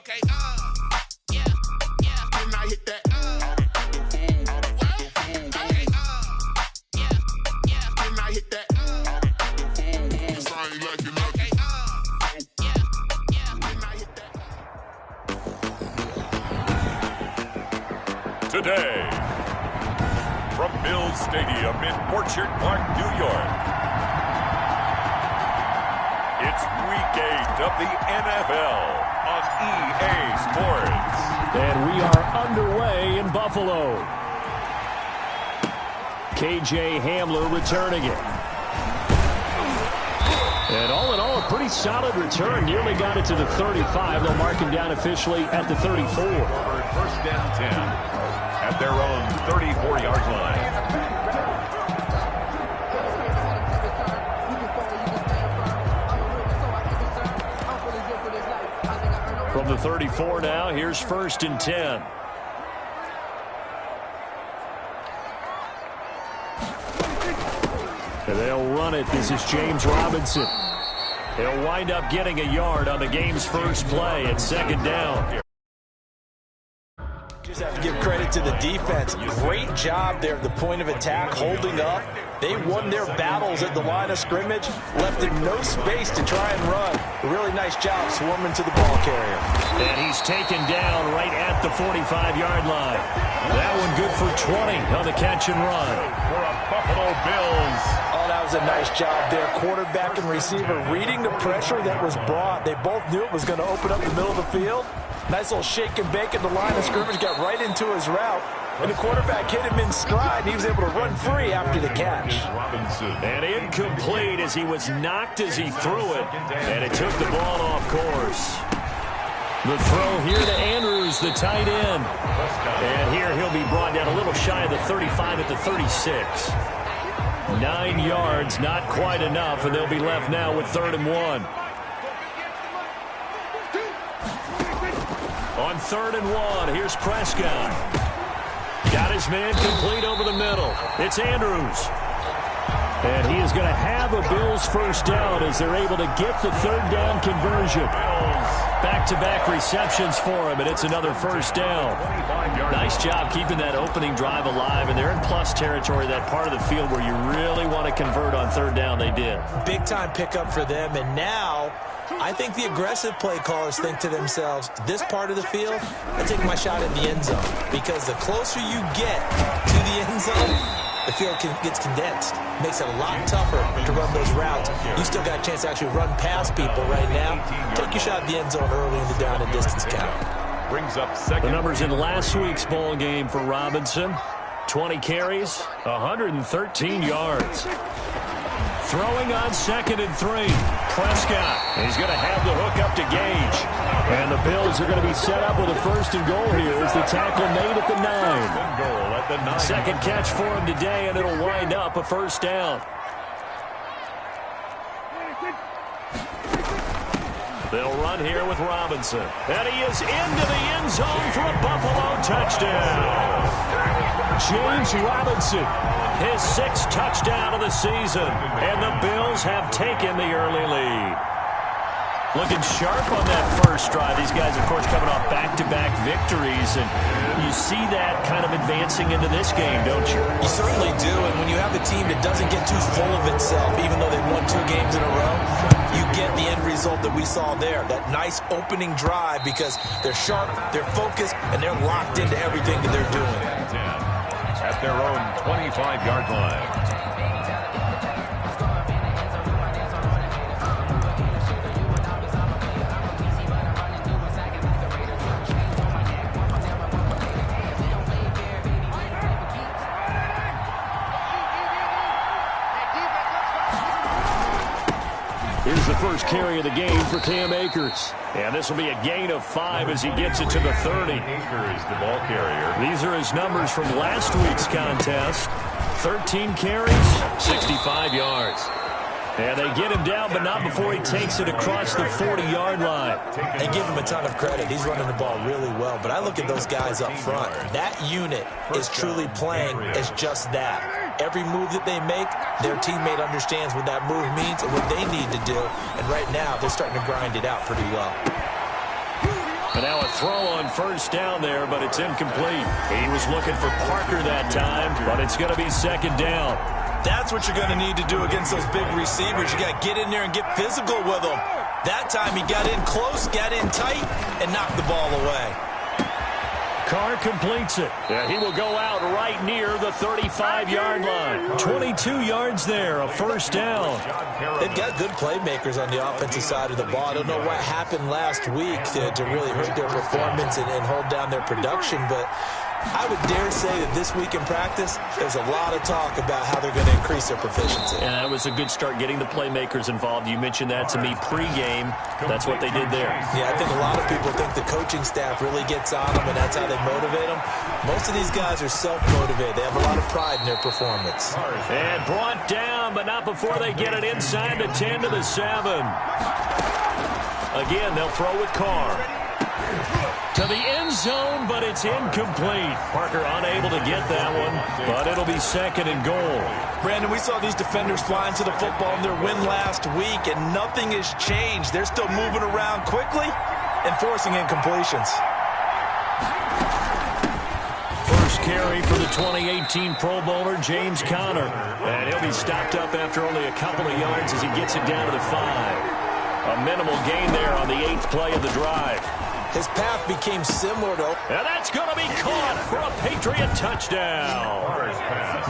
Okay, yeah, yeah. Then I hit that, okay, yeah, yeah. Then I hit that, cause I ain't like it, okay, yeah, yeah. Then I hit that. Today, from Mills Stadium in Orchard Park, New York, it's Week 8 of the NFL on EA Sports. And we are underway in Buffalo. KJ Hamler returning it. And all in all, a pretty solid return. Nearly got it to the 35. They'll mark him down officially at the 34. First down 10 at their own 34-yard line. From the 34 now, here's 1st and 10. And they'll run it. This is James Robinson. He'll wind up getting a yard on the game's first play at 2nd down. Just have to give credit to the defense. Great job there at the point of attack, holding up. They won their battles at the line of scrimmage, left in no space to try and run. A really nice job swarming to the ball carrier. And he's taken down right at the 45-yard line. That one good for 20 on the catch and run. For a Buffalo Bills. Oh, that was a nice job there. Quarterback and receiver reading the pressure that was brought. They both knew it was going to open up the middle of the field. Nice little shake and bake at the line of scrimmage, got right into his route. And the quarterback hit him in stride, and he was able to run free after the catch. And incomplete as he was knocked as he threw it. And it took the ball off course. The throw here to Andrews, the tight end. And here he'll be brought down a little shy of the 35 at the 36. 9 yards, not quite enough, and they'll be left now with 3rd and 1. On 3rd and 1, here's Prescott. Got his man complete over the middle. It's Andrews. And he is going to have a Bills first down as they're able to get the 3rd down conversion. Back-to-back receptions for him, and it's another first down. Nice job keeping that opening drive alive, and they're in plus territory, that part of the field where you really want to convert on 3rd down. They did. Big-time pickup for them, and now I think the aggressive play callers think to themselves, this part of the field, I take my shot at the end zone. Because the closer you get to the end zone, the field gets condensed. Makes it a lot tougher to run those routes. You still got a chance to actually run past people right now. Take your shot at the end zone early in the down and distance count. Brings up second. The numbers in last week's ball game for Robinson. 20 carries, 113 yards. Throwing on 2nd and 3. Prescott. He's going to have the hook up to Gage. And the Bills are going to be set up with a 1st and goal here as the tackle made at the 9. Second catch for him today, and it'll wind up a 1st down. They'll run here with Robinson. And he is into the end zone for a Buffalo touchdown. James Robinson, his 6th touchdown of the season. And the Bills have taken the early lead. Looking sharp on that first drive. These guys, of course, coming off back-to-back victories. And you see that kind of advancing into this game, don't you? You certainly do. And when you have a team that doesn't get too full of itself, even though they've won 2 games in a row, you get the end result that we saw there. That nice opening drive because they're sharp, they're focused, and they're locked into everything that they're doing. At their own 25-yard line. Here's the first carry of the game for Cam Akers. And this will be a gain of 5 as he gets it to the 30. Akers, the ball carrier. These are his numbers from last week's contest. 13 carries, 65 yards. And they get him down, but not before he takes it across the 40-yard line. They give him a ton of credit. He's running the ball really well. But I look at those guys up front. That unit is truly playing as just that. Every move that they make, their teammate understands what that move means and what they need to do. And right now, they're starting to grind it out pretty well. And now a throw on first down there, but it's incomplete. He was looking for Parker that time, but it's going to be second down. That's what you're going to need to do against those big receivers. You got to get in there and get physical with them. That time he got in close, got in tight, and knocked the ball away. Carr completes it. Yeah, he will go out right near the 35-yard line. 22 yards there, a first down. They've got good playmakers on the offensive side of the ball. I don't know what happened last week to really hurt their performance and hold down their production, but I would dare say that this week in practice, there's a lot of talk about how they're going to increase their proficiency. And that was a good start, getting the playmakers involved. You mentioned that to me pregame. That's what they did there. Yeah, I think a lot of people think the coaching staff really gets on them, and that's how they motivate them. Most of these guys are self-motivated. They have a lot of pride in their performance. And brought down, but not before they get it inside the 10 to the 7. Again, they'll throw with Carr. To the end zone, but it's incomplete. Parker unable to get that one, but it'll be second and goal. Brandon, we saw these defenders flying to the football in their win last week, and nothing has changed. They're still moving around quickly and forcing incompletions. First carry for the 2018 Pro Bowler, James Conner. And he'll be stopped up after only a couple of yards as he gets it down to the 5. A minimal gain there on the 8th play of the drive. His path became similar to... And that's going to be caught for a Patriot touchdown.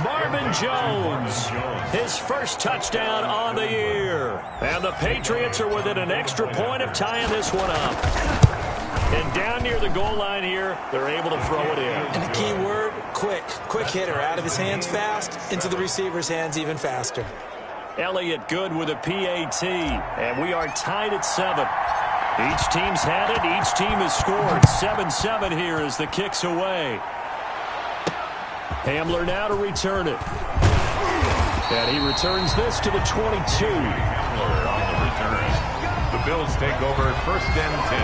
Marvin Jones, his first touchdown on the year. And the Patriots are within an extra point of tying this one up. And down near the goal line here, they're able to throw it in. And the key word, quick. Quick hitter, out of his hands fast, into the receiver's hands even faster. Elliott good with a PAT. And we are tied at 7. Each team's had it. Each team has scored. 7-7 here as the kick's away. Hamler now to return it. And he returns this to the 22. Hamler on the return. The Bills take over first and 10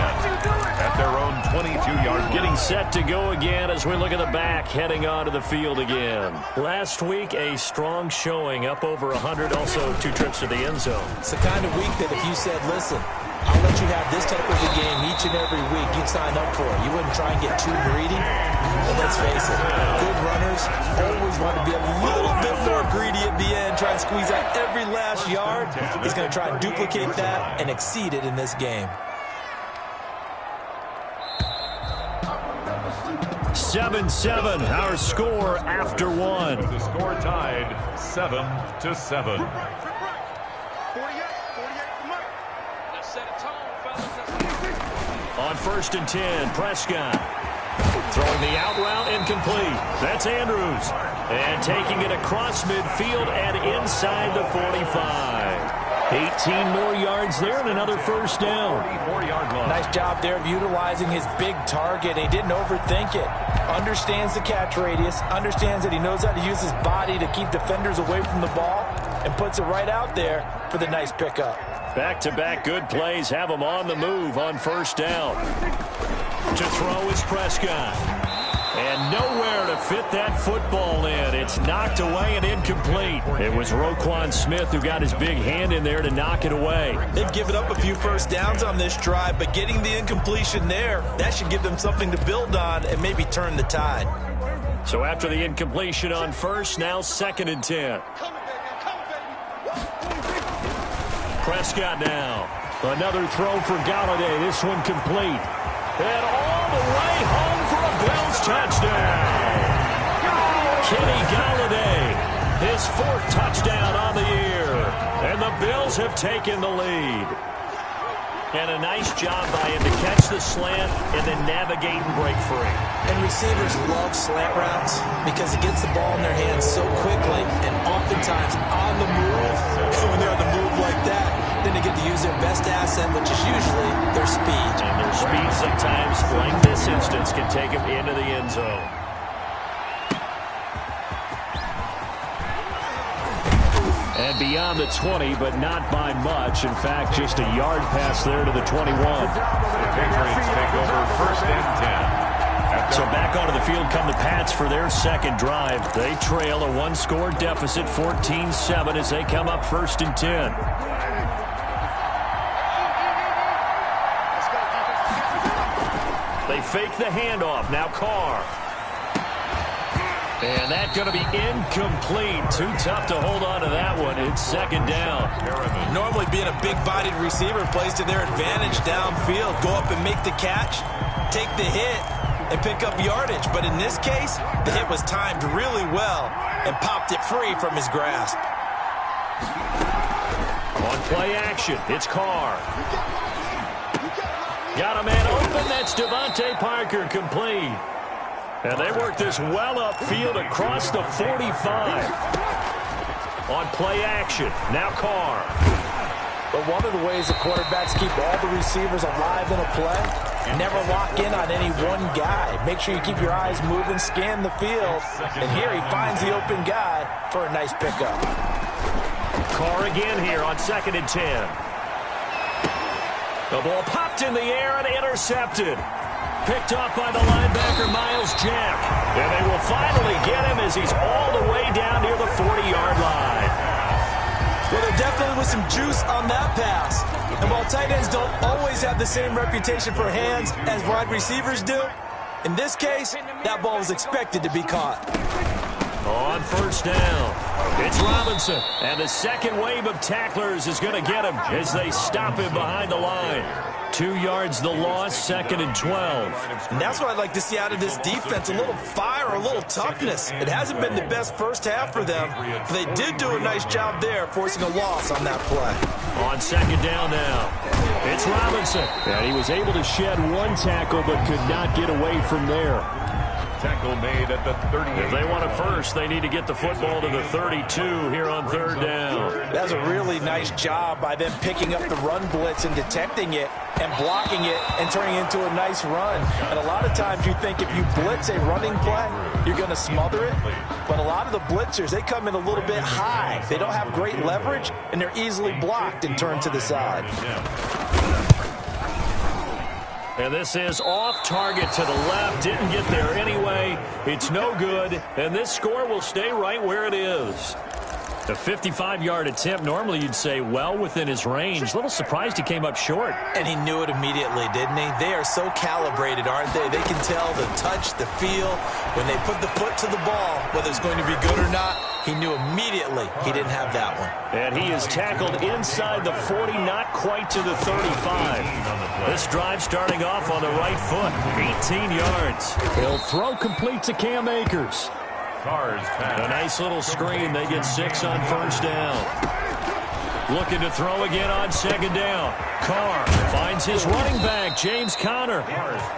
at their own 22-yard line. Getting set to go again as we look at the back, heading onto the field again. Last week, a strong showing, up over 100, also 2 trips to the end zone. It's the kind of week that if you said, listen, I'll let you have this type of a game each and every week, you'd sign up for it. You wouldn't try and get too greedy. But let's face it, good runners always want to be a little bit more greedy at the end, try and squeeze out every last yard. He's going to try and duplicate that and exceed it in this game. 7-7, our score after 1. The score tied 7-7. On first and 10, Prescott. Throwing the out route, incomplete. That's Andrews. And taking it across midfield and inside the 45. 18 more yards there and another first down. Nice job there of utilizing his big target. He didn't overthink it. Understands the catch radius. Understands that he knows how to use his body to keep defenders away from the ball. And puts it right out there for the nice pickup. Back-to-back good plays have him on the move on first down. To throw is Prescott. And nowhere to fit that football in. It's knocked away and incomplete. It was Roquan Smith who got his big hand in there to knock it away. They've given up a few first downs on this drive, but getting the incompletion there, that should give them something to build on and maybe turn the tide. So after the incompletion on first, now second and 10. Prescott now. Another throw for Galladay. This one complete. And all the way home for a Bills touchdown. Kenny Galladay, his 4th touchdown on the year. And the Bills have taken the lead. And a nice job by him to catch the slant and then navigate and break free. And receivers love slant routes because it gets the ball in their hands so quickly and oftentimes on the move. When they're on the move like that, then they get to use their best asset, which is usually their speed. And their speed sometimes, like this instance, can take them into the end zone. And beyond the 20, but not by much. In fact, just a yard pass there to the 21. The Patriots take over first and 10. So back onto the field come the Pats for their second drive. They trail a 1-score deficit, 14-7, as they come up first and 10. They fake the handoff. Now Carr. And that's going to be incomplete. Too tough to hold on to that one. It's second down. Normally being a big-bodied receiver plays to their advantage downfield. Go up and make the catch, take the hit, and pick up yardage. But in this case, the hit was timed really well and popped it free from his grasp. On play action, it's Carr. Got a man open. That's Devontae Parker, complete. And they work this well upfield across the 45. On play action, now Carr. But one of the ways the quarterbacks keep all the receivers alive in a play, never lock in on any one guy. Make sure you keep your eyes moving, scan the field. And here he finds the open guy for a nice pickup. Carr again here on 2nd and 10. The ball popped in the air and intercepted. Picked off by the linebacker, Miles Jack. And they will finally get him as he's all the way down near the 40-yard line. Well, there definitely was some juice on that pass. And while tight ends don't always have the same reputation for hands as wide receivers do, in this case, that ball was expected to be caught. On first down, it's Robinson. And the second wave of tacklers is going to get him as they stop him behind the line. 2 yards the loss, 2nd and 12. And that's what I'd like to see out of this defense, a little fire, a little toughness. It hasn't been the best first half for them, but they did do a nice job there, forcing a loss on that play. On 2nd down now, it's Robinson. And he was able to shed one tackle but could not get away from there. Tackle made at the 38. If they want a first, they need to get the football to the 32 here on 3rd down. That's a really nice job by them picking up the run blitz and detecting it and blocking it and turning it into a nice run. And a lot of times you think if you blitz a running play, you're going to smother it. But a lot of the blitzers, they come in a little bit high. They don't have great leverage, and they're easily blocked and turned to the side. And this is off target to the left. Didn't get there anyway. It's no good. And this score will stay right where it is. A 55-yard attempt, normally you'd say well within his range. A little surprised he came up short. And he knew it immediately, didn't he? They are so calibrated, aren't they? They can tell the touch, the feel. When they put the foot to the ball, whether it's going to be good or not, he knew immediately he didn't have that one. And he is tackled inside the 40, not quite to the 35. This drive starting off on the right foot, 18 yards. He'll throw complete to Cam Akers. A nice little screen. They get 6 on first down. Looking to throw again on 2nd down. Carr finds his running back, James Conner.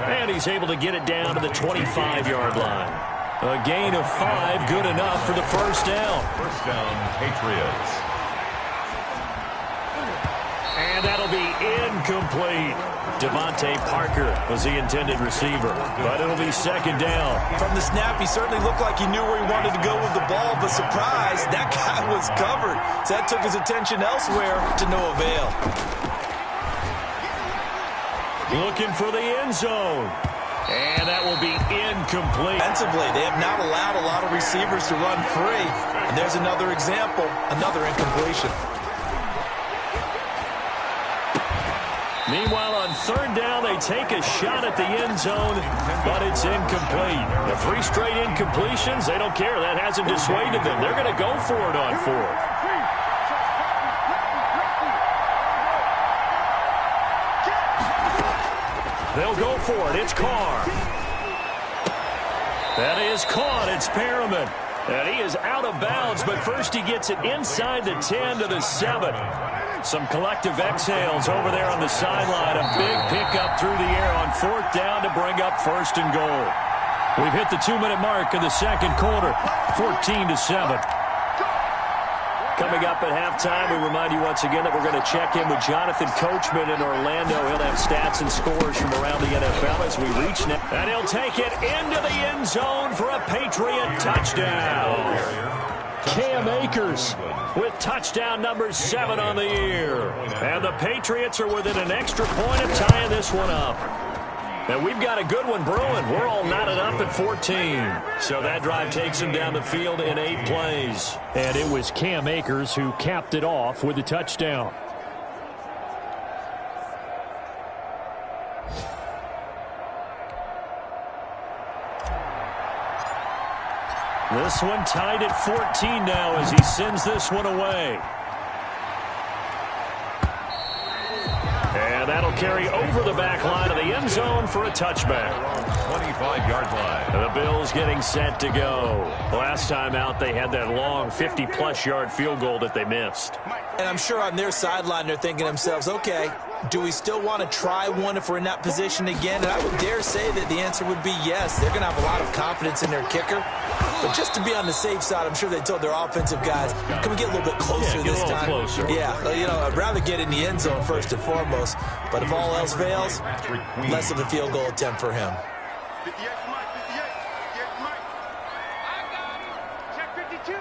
And he's able to get it down to the 25-yard line. A gain of 5, good enough for the first down. First down, Patriots. And that'll be incomplete. Devontae Parker was the intended receiver, but it'll be 2nd down. From the snap, he certainly looked like he knew where he wanted to go with the ball, but surprise, that guy was covered. So that took his attention elsewhere to no avail. Looking for the end zone. And that will be incomplete. Defensively, they have not allowed a lot of receivers to run free. And there's another example, another incompletion. Meanwhile, on 3rd down, they take a shot at the end zone, but it's incomplete. The 3 straight incompletions, they don't care. That hasn't dissuaded them. They're going to go for it on 4th. They'll go for it. It's Carr. That is caught. It's Perriman. And he is out of bounds, but first he gets it inside the 10 to the 7. Some collective exhales over there on the sideline. A big pickup through the air on 4th down to bring up 1st and goal. We've hit the 2-minute mark of the 2nd quarter, 14-7. Coming up at halftime, we remind you once again that we're going to check in with Jonathan Coachman in Orlando. He'll have stats and scores from around the NFL as we reach now. And he'll take it into the end zone for a Patriot touchdown. Cam Akers with touchdown number 7 on the year. And the Patriots are within an extra point of tying this one up. And we've got a good one brewing. We're all knotted up at 14. So that drive takes him down the field in 8 plays. And it was Cam Akers who capped it off with a touchdown. This one tied at 14 now as he sends this one away. And that'll carry over the back line of the end zone for a touchback. 25-yard line. The Bills getting set to go. Last time out, they had that long 50-plus yard field goal that they missed. And I'm sure on their sideline, they're thinking to themselves, okay, do we still want to try one if we're in that position again? And I would dare say that the answer would be yes. They're going to have a lot of confidence in their kicker. But just to be on the safe side, I'm sure they told their offensive guys, can we get a little bit closer this time? Closer. Yeah, I'd rather get in the end zone first and foremost. But if all else fails, less of a field goal attempt for him. 58 Mike, 58 Mike. I got it. Check 52.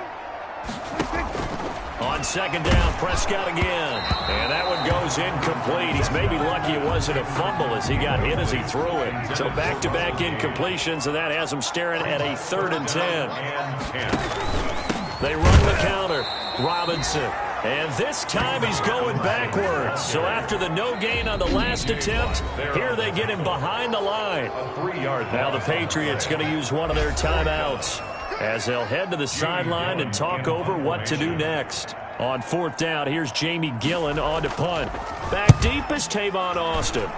On second down, Prescott again. And that one goes incomplete. He's maybe lucky it wasn't a fumble as he got hit as he threw it. So back-to-back incompletions, and that has him staring at a 3rd and 10. They run the counter. Robinson. And this time he's going backwards. So after the no gain on the last attempt, here they get him behind the line. Now the Patriots going to use one of their timeouts as they'll head to the sideline and talk over what to do next. On 4th down, here's Jamie Gillen on to punt. Back deep is Tavon Austin.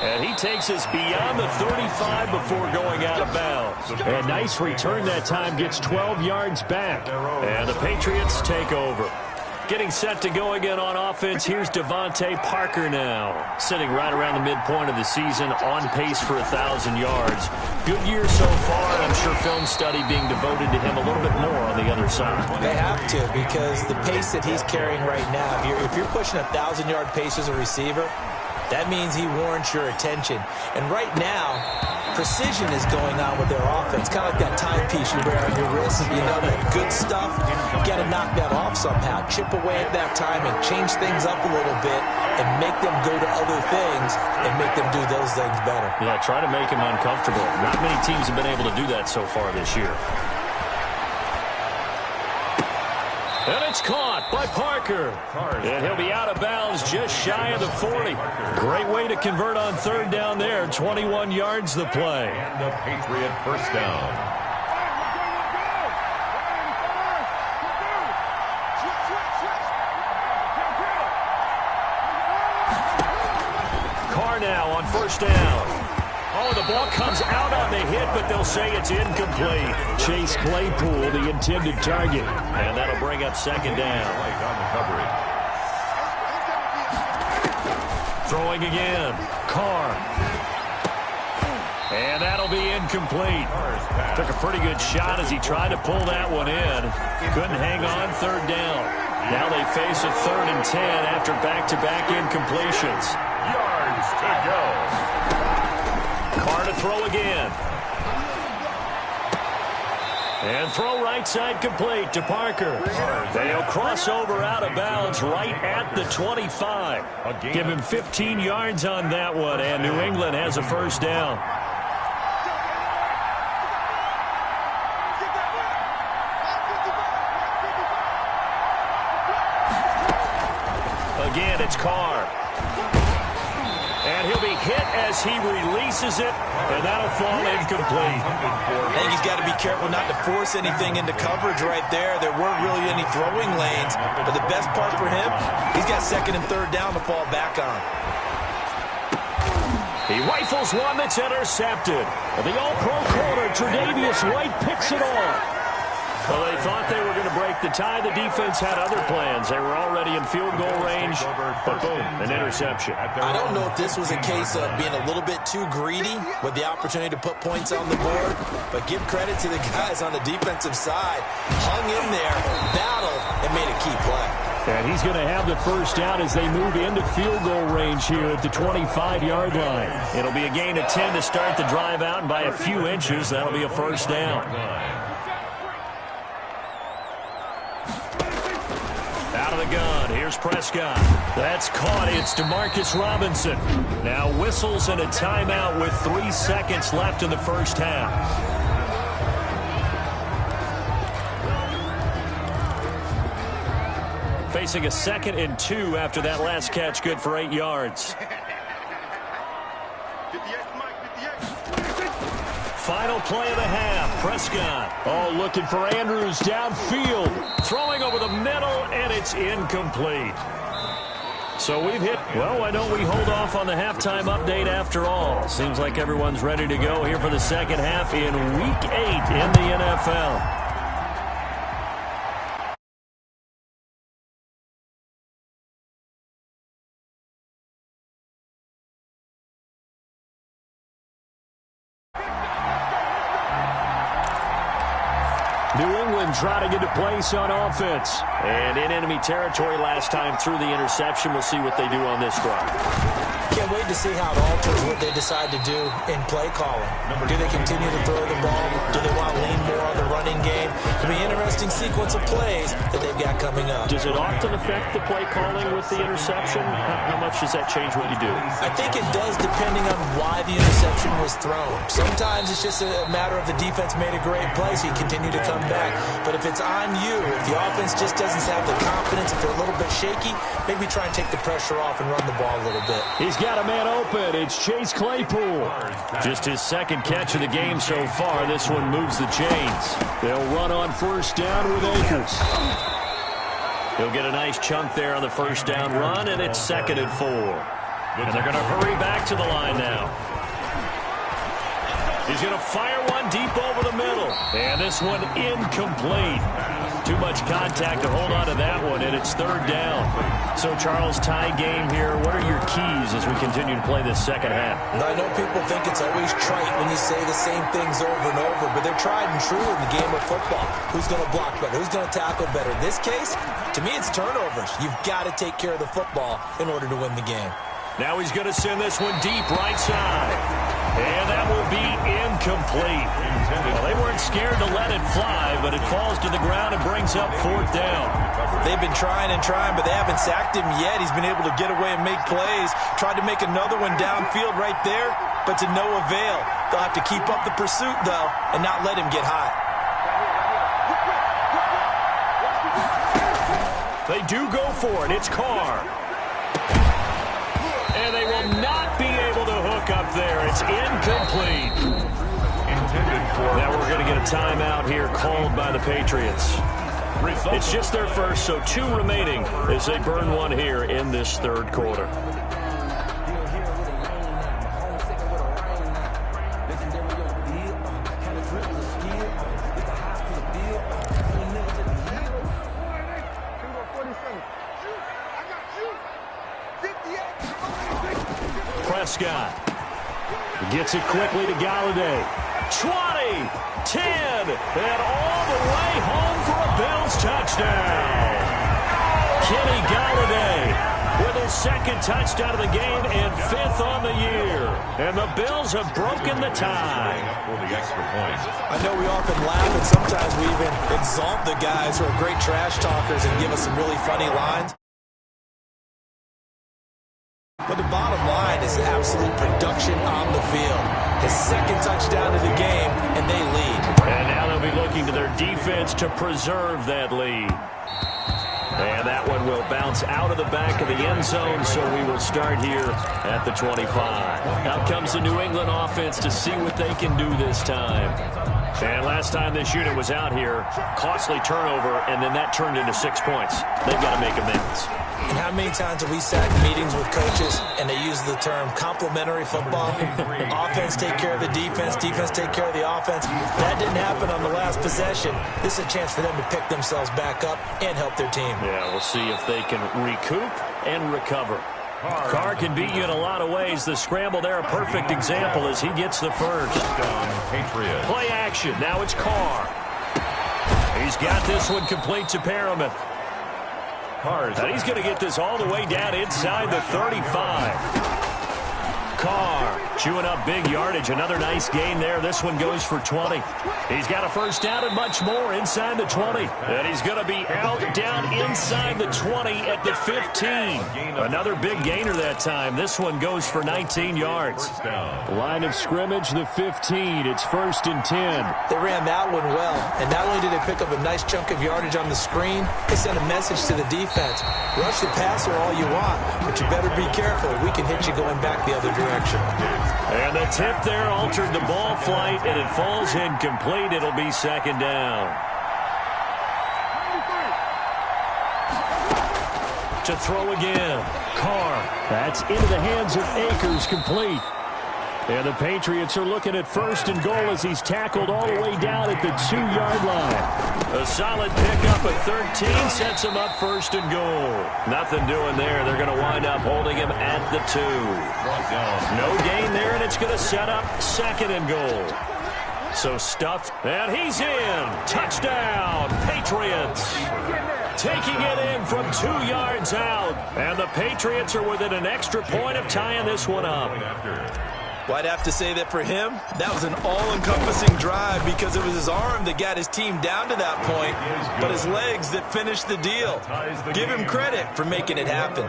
And he takes us beyond the 35 before going out of bounds. A nice return that time, gets 12 yards back. And the Patriots take over. Getting set to go again on offense, here's Devontae Parker now. Sitting right around the midpoint of the season, on pace for 1,000 yards. Good year so far, and I'm sure film study being devoted to him a little bit more on the other side. They have to, because the pace that he's carrying right now, if you're pushing a 1,000-yard pace as a receiver, that means he warrants your attention. And right now, precision is going on with their offense. Kind of like that timepiece you wear on your wrist. You know, that good stuff. You got to knock that off somehow. Chip away at that timing. Change things up a little bit and make them go to other things and make them do those things better. Yeah, try to make him uncomfortable. Not many teams have been able to do that so far this year. And it's caught by Parker. And he'll be out of bounds just shy of the 40. Great way to convert on 3rd down there. 21 yards the play. And the Patriot first down. Carr now on 1st down. Oh, the ball comes out on the hit, but they'll say it's incomplete. Chase Claypool, the intended target. And that'll bring up 2nd down. On the coverage. Throwing again. Carr. And that'll be incomplete. Took a pretty good shot as he tried to pull that one in. Couldn't hang on 3rd down. Now they face a 3rd and 10 after back-to-back incompletions. Yards to go. Carr to throw again. And throw right side complete to Parker. They'll cross over out of bounds right at the 25. Give him 15 yards on that one, and New England has a 1st down. Again, it's Carr. And he'll be hit as he releases it, and that'll fall incomplete. I think he's got to be careful not to force anything into coverage right there. There weren't really any throwing lanes, but the best part for him, he's got 2nd and 3rd down to fall back on. He rifles one that's intercepted. The all-pro corner, Tre'Davious White, picks it off. Well, they thought they were going to break the tie. The defense had other plans. They were already in field goal range, but boom, an interception. I don't know if this was a case of being a little bit too greedy with the opportunity to put points on the board, but give credit to the guys on the defensive side. Hung in there, battled, and made a key play. And he's going to have the 1st down as they move into field goal range here at the 25-yard line. It'll be a gain of 10 to start the drive out, and by a few inches, that'll be a 1st down. Out of the gun, here's Prescott. That's caught. It's DeMarcus Robinson. Now whistles and a timeout with 3 seconds left in the 1st half. Facing a 2nd and 2 after that last catch, good for 8 yards. 58 Mike, 58. final play of the half. Prescott. Oh, looking for Andrews downfield. Throwing over the middle, and it's incomplete. So we've hit, well, why don't we hold off on the halftime update after all? Seems like everyone's ready to go here for the second half in Week 8 in the NFL. New England trying to get a place on offense. And in enemy territory last time through the interception. We'll see what they do on this drive. Can't wait to see how it alters what they decide to do in play calling. Do they continue to throw the ball? Do they want to lean more on the running game? It'll be an interesting sequence of plays that they've got coming up. Does it often affect the play calling with the interception? How much does that change what you do? I think it does depending on why the interception was thrown. Sometimes it's just a matter of the defense made a great play, so you continue to come back. But if it's on you, if the offense just doesn't have the confidence, if they're a little bit shaky, maybe try and take the pressure off and run the ball a little bit. He's got a man open. It's Chase Claypool. Just his second catch of the game so far. This one moves the chains. They'll run on first down with Akers. He'll get a nice chunk there on the first down run, and it's 2nd and 4. And they're going to hurry back to the line now. He's going to fire one deep over the middle. And this one incomplete. Too much contact to hold on to that one, and it's 3rd down. So, Charles, tie game here. What are your keys as we continue to play this second half? I know people think it's always trite when you say the same things over and over, but they're tried and true in the game of football. Who's going to block better? Who's going to tackle better? In this case, to me, it's turnovers. You've got to take care of the football in order to win the game. Now he's going to send this one deep right side. And that will be incomplete. Well, they weren't scared to let it fly, but it falls to the ground and brings up 4th down. They've been trying and trying, but they haven't sacked him yet. He's been able to get away and make plays. Tried to make another one downfield right there, but to no avail. They'll have to keep up the pursuit, though, and not let him get hot. They do go for it. It's Carr. And they will not be able to hook up there. It's incomplete. Now we're going to get a timeout here called by the Patriots. It's just their first, so 2 remaining as they burn one here in this 3rd quarter. Prescott gets it quickly to Galladay. 20, 10, and all the way home for a Bills touchdown. Kenny Galladay with his 2nd touchdown of the game and 5th on the year. And the Bills have broken the tie. For the extra point. I know we often laugh, and sometimes we even exalt the guys who are great trash talkers and give us some really funny lines. But the bottom line is absolute production on the field. His 2nd touchdown of the game, and they lead. And now they'll be looking to their defense to preserve that lead. And that one will bounce out of the back of the end zone, so we will start here at the 25. Out comes the New England offense to see what they can do this time. And last time this unit was out here, costly turnover, and then that turned into 6 points. They've got to make amends. And how many times have we sat in meetings with coaches and they use the term complementary football? Offense take care of the defense, defense take care of the offense. That didn't happen on the last possession. This is a chance for them to pick themselves back up and help their team. Yeah, we'll see if they can recoup and recover. Carr can beat you in a lot of ways. The scramble there, a perfect example as he gets the first. Play action. Now it's Carr. He's got this one complete to Perriman. And he's going to get this all the way down inside the 35. Carr chewing up big yardage. Another nice gain there. This one goes for 20. He's got a first down and much more inside the 20. And he's going to be out down inside the 20 at the 15. Another big gainer that time. This one goes for 19 yards. Line of scrimmage, the 15. It's 1st and 10. They ran that one well. And not only did they pick up a nice chunk of yardage on the screen, they sent a message to the defense. Rush the passer all you want, but you better be careful. We can hit you going back the other direction. And the tip there altered the ball flight, and it falls incomplete. It'll be second down. To throw again. Carr. That's into the hands of Akers, complete. And the Patriots are looking at first and goal as he's tackled all the way down at the 2-yard line. A solid pickup at 13 sets him up first and goal. Nothing doing there. They're going to wind up holding him at the 2. No gain there, and it's going to set up second and goal. So stuffed, and he's in. Touchdown, Patriots. Taking it in from 2 yards out. And the Patriots are within an extra point of tying this one up. Well, I'd have to say that for him, that was an all-encompassing drive because it was his arm that got his team down to that point, but his legs that finished the deal. Give him credit for making it happen.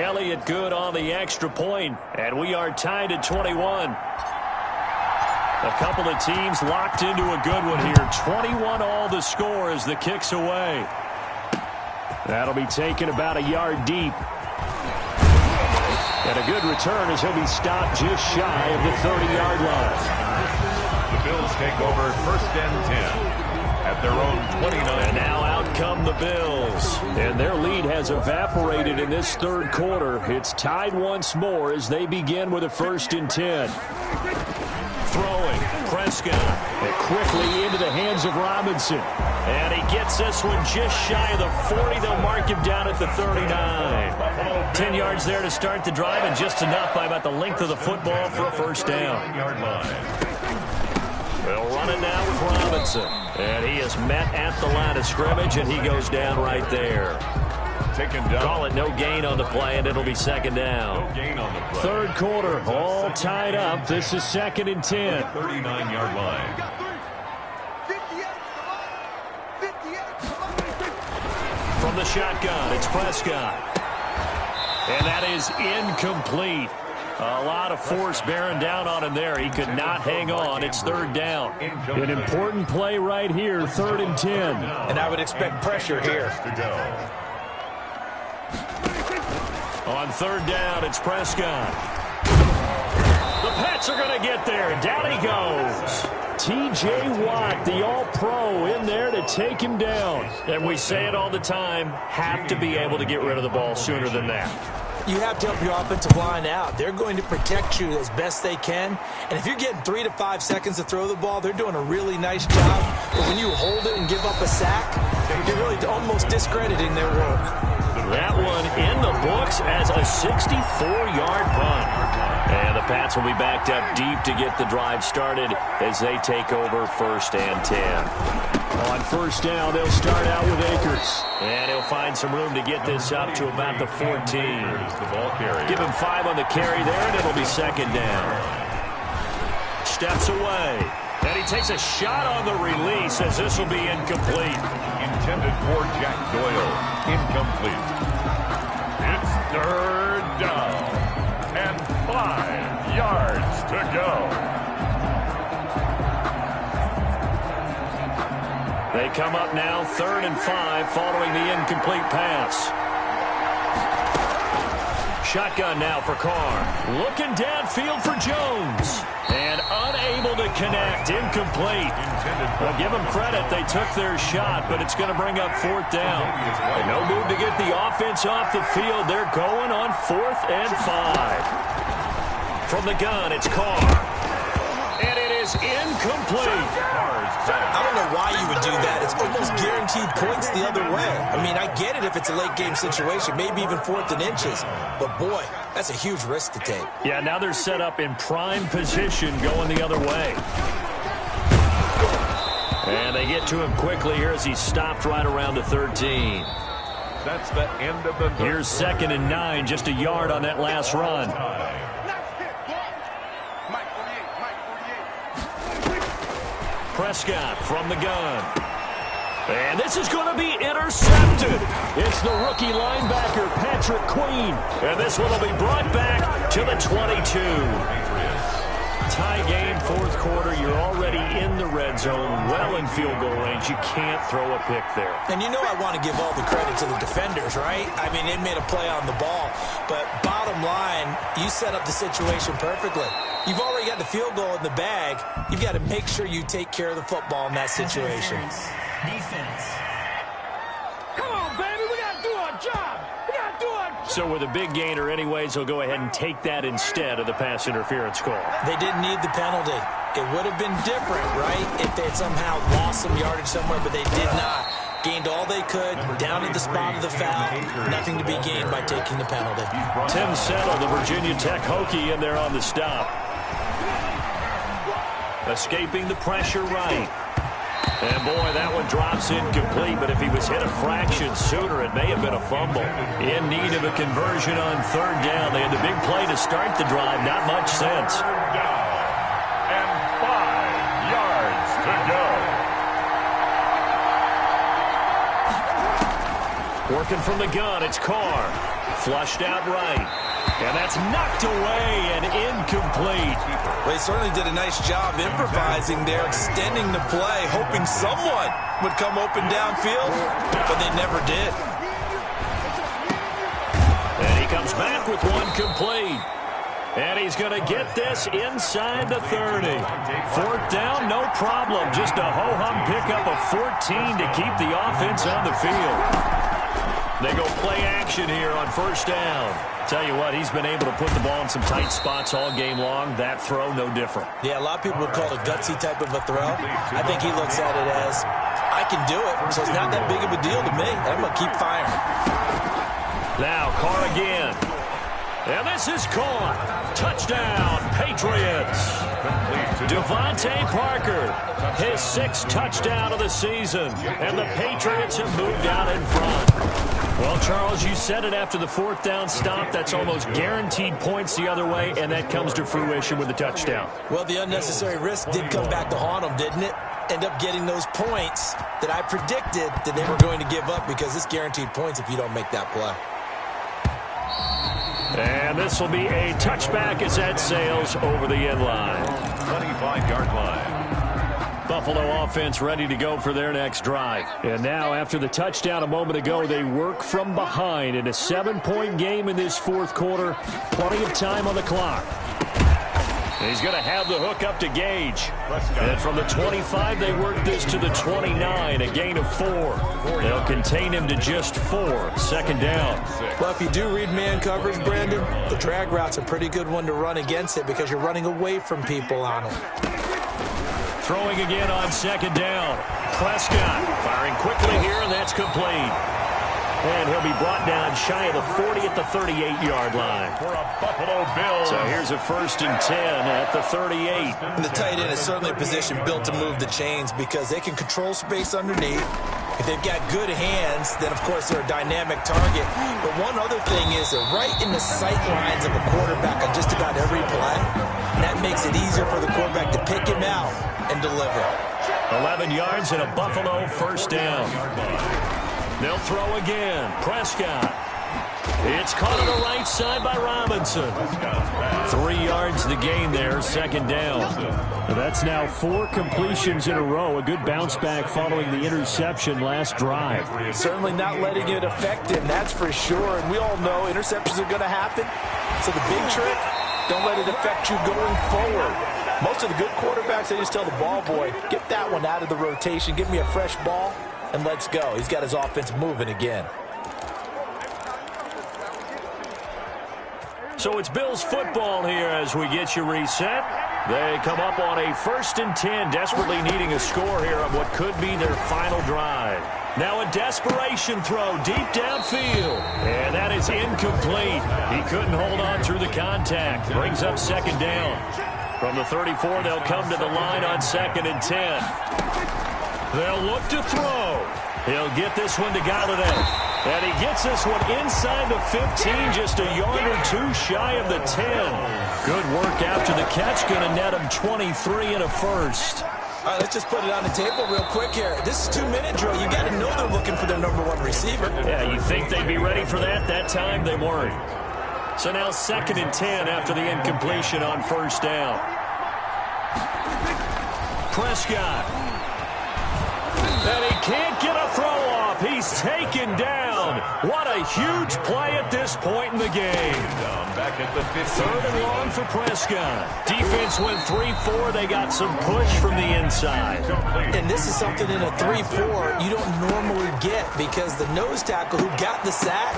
Elliott good on the extra point, and we are tied at 21. A couple of teams locked into a good one here. 21 all the score as the kick's away. That'll be taken about a yard deep. And a good return as he'll be stopped just shy of the 30-yard line. The Bills take over first and 10 at their own 29. And now out come the Bills. And their lead has evaporated in this third quarter. It's tied once more as they begin with a first and 10. Throwing, Prescott. And quickly into the hands of Robinson. And he gets this one just shy of the 40. They'll mark him down at the 39. 10 yards there to start the drive, and just enough by about the length of the football for a first down. They'll run it now with Robinson. And he is met at the line of scrimmage, and he goes down right there. Taken down. Call it no gain on the play, and it'll be second down. No gain on the play. Third quarter, all tied up. This is second and 10. 39-yard line. From the shotgun, it's Prescott. And that is incomplete. A lot of force bearing down on him there. He could not hang on. It's third down. An important play right here, third and 10. And I would expect pressure here. On third down, it's Prescott. The Pats are going to get there. Down he goes. T.J. Watt, the all-pro, in there to take him down. And we say it all the time, have to be able to get rid of the ball sooner than that. You have to help your offensive line out. They're going to protect you as best they can. And if you're getting 3 to 5 seconds to throw the ball, they're doing a really nice job. But when you hold it and give up a sack, you're really almost discrediting their work. That one in the books as a 64-yard punt. And the Pats will be backed up deep to get the drive started as they take over first and 10. On first down, they'll start out with Akers. And he'll find some room to get this up to about the 14. Give him 5 on the carry there, and it'll be second down. Steps away. And he takes a shot on the release as this will be incomplete. Intended for Jack Doyle. Incomplete. It's third down. And 5 yards to go. They come up now, third and 5, following the incomplete pass. Shotgun now for Carr. Looking downfield for Jones. And unable to connect. Incomplete. Well, give them credit. They took their shot, but it's going to bring up fourth down. And no move to get the offense off the field. They're going on 4th and 5. From the gun, it's Carr. And it is incomplete. I don't know why you would do that. It's almost guaranteed points the other way. I mean, I get it if it's a late game situation, maybe even 4th and inches. But, boy, that's a huge risk to take. Yeah, now they're set up in prime position going the other way. And they get to him quickly here as he's stopped right around the 13. That's the end of the third. Here's second and 9, just a yard on that last run. Prescott from the gun. And this is going to be intercepted. It's the rookie linebacker, Patrick Queen. And this one will be brought back to the 22. tie game, fourth quarter. You're already in the red zone, well in field goal range. You can't throw a pick there. And you know I want to give all the credit to the defenders, right? I mean, they made a play on the ball. But bottom line, you set up the situation perfectly. You've already got the field goal in the bag. You've got to make sure you take care of the football in that situation. Defense. Come on, baby. We got to do our job. We got to do our job. So with a big gainer anyways, he'll go ahead and take that instead of the pass interference call. They didn't need the penalty. It would have been different, right, if they had somehow lost some yardage somewhere, but they did not. Gained all they could, down at the spot of the foul. Nothing to be gained by taking the penalty. Tim Settle, the Virginia Tech Hokie, in there on the stop. Escaping the pressure right. And, boy, that one drops incomplete, but if he was hit a fraction sooner, it may have been a fumble. In need of a conversion on third down. They had the big play to start the drive. Not much sense. Third down and 5 yards to go. Working from the gun, it's Carr. Flushed out right. And that's knocked away and incomplete. Well, he certainly did a nice job improvising there, extending the play, hoping someone would come open downfield, but they never did. And he comes back with one complete. And he's going to get this inside the 30. Fourth down, no problem. Just a ho-hum pickup of 14 to keep the offense on the field. They go play action here on first down. Tell you what, he's been able to put the ball in some tight spots all game long. That throw, no different. Yeah, a lot of people would call it a gutsy type of a throw. I think he looks at it as, I can do it, so it's not that big of a deal to me. I'm going to keep firing. Now, Carr again. And this is caught. Touchdown, Patriots. Devontae Parker, his 6th touchdown of the season. And the Patriots have moved out in front. Well, Charles, you said it after the fourth down stop. That's almost guaranteed points the other way, and that comes to fruition with a touchdown. Well, the unnecessary risk did come back to haunt them, didn't it? End up getting those points that I predicted that they were going to give up because it's guaranteed points if you don't make that play. And this will be a touchback as that sails over the end line. 25-yard line. Buffalo offense ready to go for their next drive. And now, after the touchdown a moment ago, they work from behind in a 7-point game in this fourth quarter. Plenty of time on the clock. He's going to have the hook up to Gage. And from the 25, they work this to the 29, a gain of 4. They'll contain him to just 4. Second down. Well, if you do read man coverage, Brandon, the drag route's a pretty good one to run against it because you're running away from people on it. Throwing again on second down. Prescott firing quickly here, and that's complete. And he'll be brought down shy of the 40 at the 38-yard line. For a Buffalo Bills. So here's a 1st and 10 at the 38. And the tight end is certainly a position built to move the chains because they can control space underneath. If they've got good hands, then, of course, they're a dynamic target. But one other thing is they're right in the sight lines of a quarterback on just about every play. And that makes it easier for the quarterback to pick him out and deliver. 11 yards and a Buffalo 1st down. They'll throw again. Prescott. It's caught on the right side by Robinson. 3 yards the gain there, second down. That's now 4 completions in a row. A good bounce back following the interception last drive. Certainly not letting it affect him, that's for sure. And we all know interceptions are going to happen. So the big trick, don't let it affect you going forward. Most of the good quarterbacks, they just tell the ball boy, get that one out of the rotation, give me a fresh ball, and let's go. He's got his offense moving again. So it's Bills football here as we get you reset. They come up on a 1st and 10, desperately needing a score here on what could be their final drive. Now a desperation throw deep downfield. And that is incomplete. He couldn't hold on through the contact. Brings up second down. From the 34, they'll come to the line on 2nd and 10. They'll look to throw. He'll get this one to Galladay. And he gets this one inside the 15, just a yard or 2 shy of the 10. Good work after the catch, going to net him 23 and a 1st. All right, let's just put it on the table real quick here. This is 2-minute drill. You got to know they're looking for their number 1 receiver. Yeah, you think they'd be ready for that? That time they weren't. So now 2nd and 10 after the incompletion on 1st down. Prescott. And he can't get a throw off. He's taken down. What a huge play at this point in the game. Back at the 15. 3rd and long for Prescott. Defense went 3-4. They got some push from the inside. And this is something in a 3-4 you don't normally get because the nose tackle who got the sack.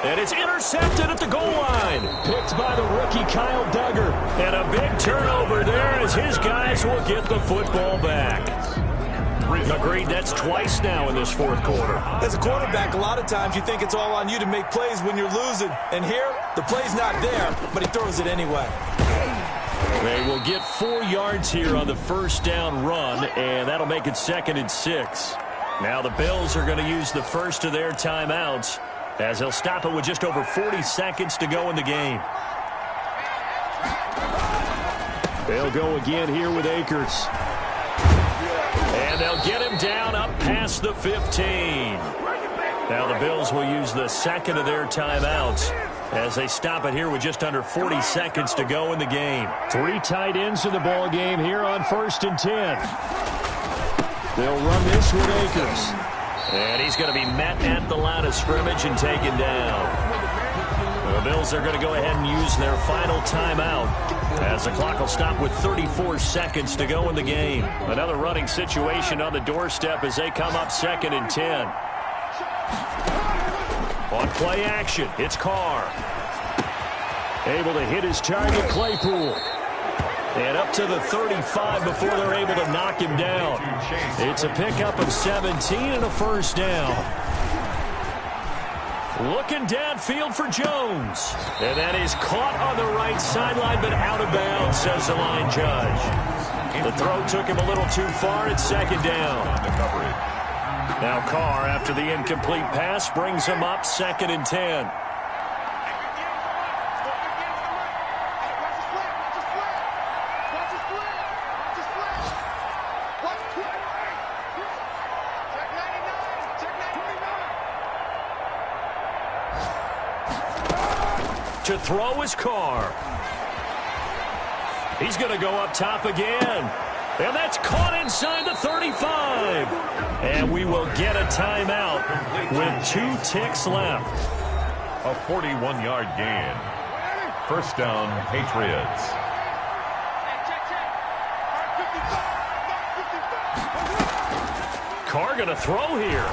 And it's intercepted at the goal line. Picked by the rookie Kyle Duggar. And a big turnover there as his guys will get the football back. Agreed, that's twice now in this 4th quarter. As a quarterback, a lot of times you think it's all on you to make plays when you're losing. And here, the play's not there, but he throws it anyway. They will get 4 yards here on the first down run, and that'll make it 2nd and 6. Now the Bills are going to use the first of their timeouts as they'll stop it with just over 40 seconds to go in the game. They'll go again here with Akers. And they'll get him down up past the 15. Now the Bills will use the second of their timeouts as they stop it here with just under 40 seconds to go in the game. 3 tight ends in the ball game here on 1st and 10. They'll run this with Akers. And he's going to be met at the line of scrimmage and taken down. The Bills are going to go ahead and use their final timeout as the clock will stop with 34 seconds to go in the game. Another running situation on the doorstep as they come up 2nd and 10. On play action, it's Carr. Able to hit his target, Claypool. And up to the 35 before they're able to knock him down. It's a pickup of 17 and a first down. Looking downfield for Jones. And that is caught on the right sideline, but out of bounds, says the line judge. The throw took him a little too far. It's 2nd down. Now Carr, after the incomplete pass, brings him up 2nd and 10. To throw is Carr. He's going to go up top again. And that's caught inside the 35. And we will get a timeout with 2 ticks left. A 41-yard gain. First down, Patriots. Carr going to throw here.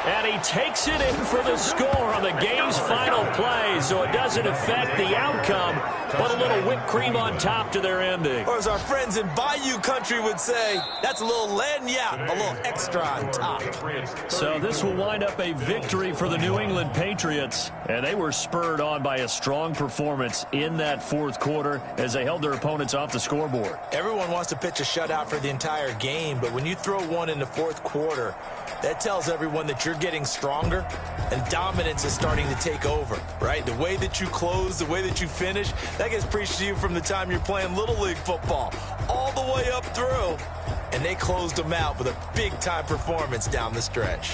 And he takes it in for the score on the game's final play, so it doesn't affect the outcome, but a little whipped cream on top to their ending. Or as our friends in Bayou Country would say, that's a little lagniappe, a little extra on top. So this will wind up a victory for the New England Patriots, and they were spurred on by a strong performance in that 4th quarter as they held their opponents off the scoreboard. Everyone wants to pitch a shutout for the entire game, but when you throw one in the 4th quarter, that tells everyone that you're getting stronger and dominance is starting to take over, right? The way that you close, the way that you finish, that gets preached to you from the time you're playing Little League football all the way up through. And they closed them out with a big-time performance down the stretch.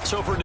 So for